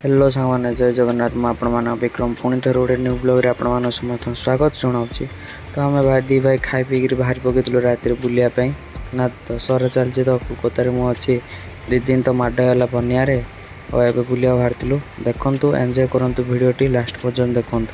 हेलो सांग जय जगन्नाथ मुझे विक्रम पुणी थे गोटे न्यू ब्लॉग आपण समस्त स्वागत जनावि। तो आम भाई दी भाई खाई पीक बाहर पकईलु रात बुलायापी ना दशहरा चलती तो कोतार मुझे 2 दिन तो मडगला बनिया और बुलिया बाहर देखु एंजॉय करूँ भिडियोटी लास्ट पर्यंत देखूँ।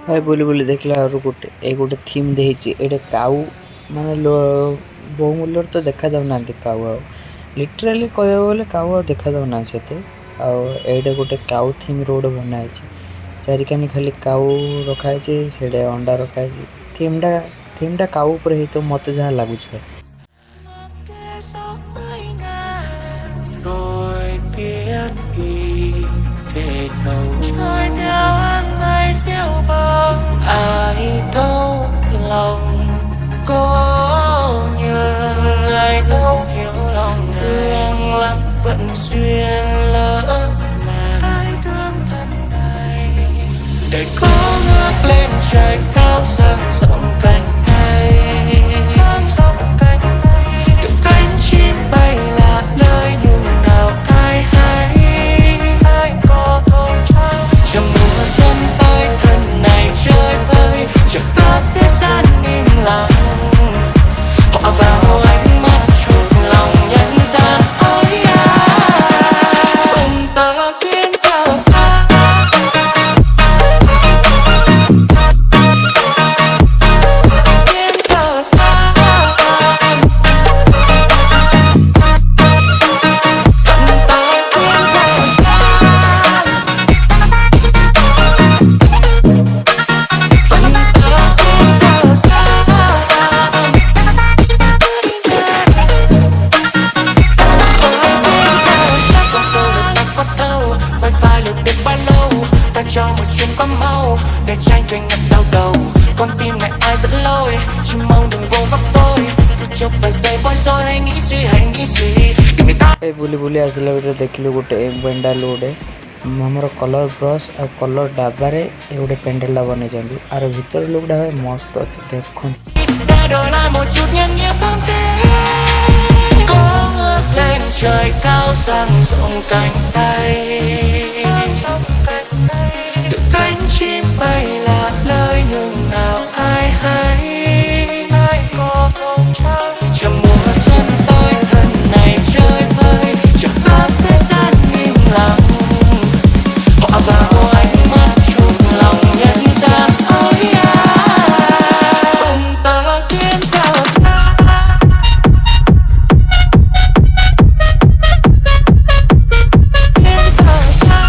भाई बुली बुली देखला गोटे थीम देही एटे काऊ माने बहुमूल्य तो देखा जाऊना काऊ लिटराली कह काऊ देखा जाऊना से एटे गोटे काऊ थीम रोड बनाई चारिकानी खाली काऊ रखाई से अंडा रखाई थीमटा काऊ पर तो मत जहाँ लगुच ai thấu lòng có nhờ ai đâu hiểu lòng thương lắm vẫn duyên lỡ làng ai thương thân này để có ngước lên trời cao dang rộng cánh tay từng cánh chim bay lạ nơi nhưng nào ai hay ai có thấu trao trong mùa xuân tới thân này chơi vơi chẳng có thế gian im lặng họ vào ánh mắt chuộc lòng nhận ra ôi cùng tờ duyên sao xa duyên sao xa phận tờ duyên sao xa cho một chuyến quá mau để tranh về ngập đau đầu con tim này ai dẫn lối chỉ mong đừng vô góc tôi cứ chụp vài giây bối rối hay nghĩ suy đừng để ta बुली बुली आसला देखिलु गोटे पेंडाल गोटे हमर colour brush और कलर डाबारे गोटे पेंडाल बने आर भीतर लोगटा मस्त अच्छे देखो đổi lại một chút nhân nghĩa phong thế có ngước lên trời cao dang rộng cánh tay từng cánh chim bay lạ lời nhưng nào ai hay ai có thấu trao chờ mùa xuân tới thân này chơi vơi chẳng có thế gian im lặng họ vào ánh mắt chuộc lòng nhận ra ôi cùng tờ duyên sao xa duyên sao xa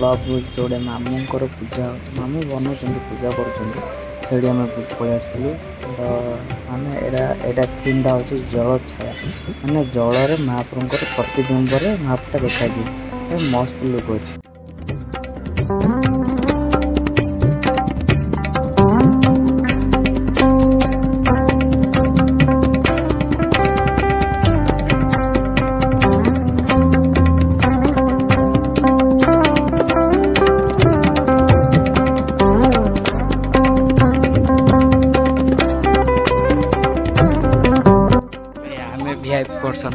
club जोड़े मामूंकर पूजा मामू बनाऊँ पूजा कर आम पलि आसलु तो माने एटा थीमटा हूँ जल छाया माने जल महाप्रभुंर प्रतिबिंब महाप्रभुटा देखा मस्त लुक अच्छे। वीआईपी पर्सन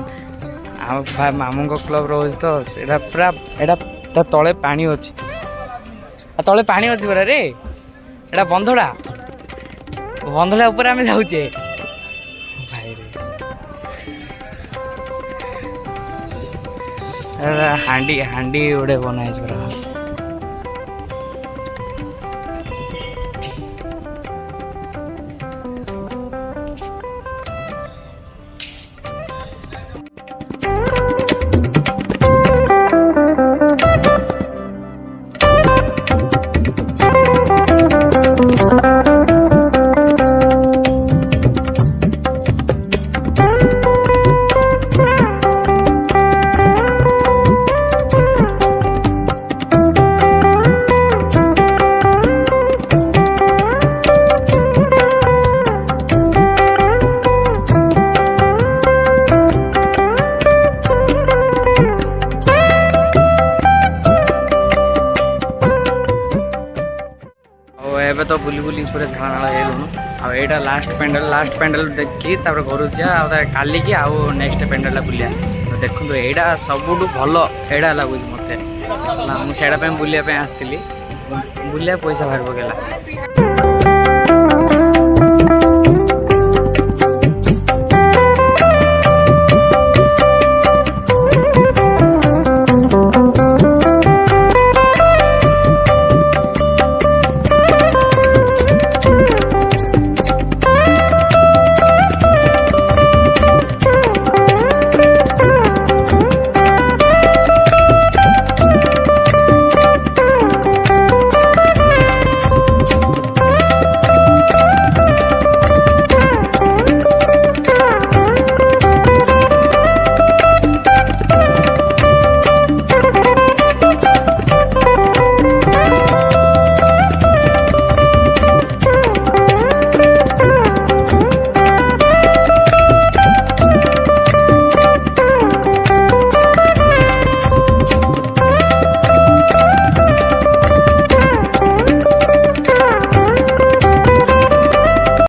आम मामू क्लब रोज तो एटा पूरा एटा तले पानी अच्छी तले पानी अच्छी पूरा रे एटा बंधड़ा ऊपर आम जाऊे भाई रे हांडी हांडी गोटे बनाई पूरा एबे तो बुली बुली पूरे झाड़ा आईटा लास्ट पेंडल देखी घर जा काली की आउ नेक्स्ट पेंडल बुलिया तो देखो यहाँ सबुठ भल एड़ा लगुच मत मुझे बुलाया आसती बुलिया पैसा बाहर पकेला।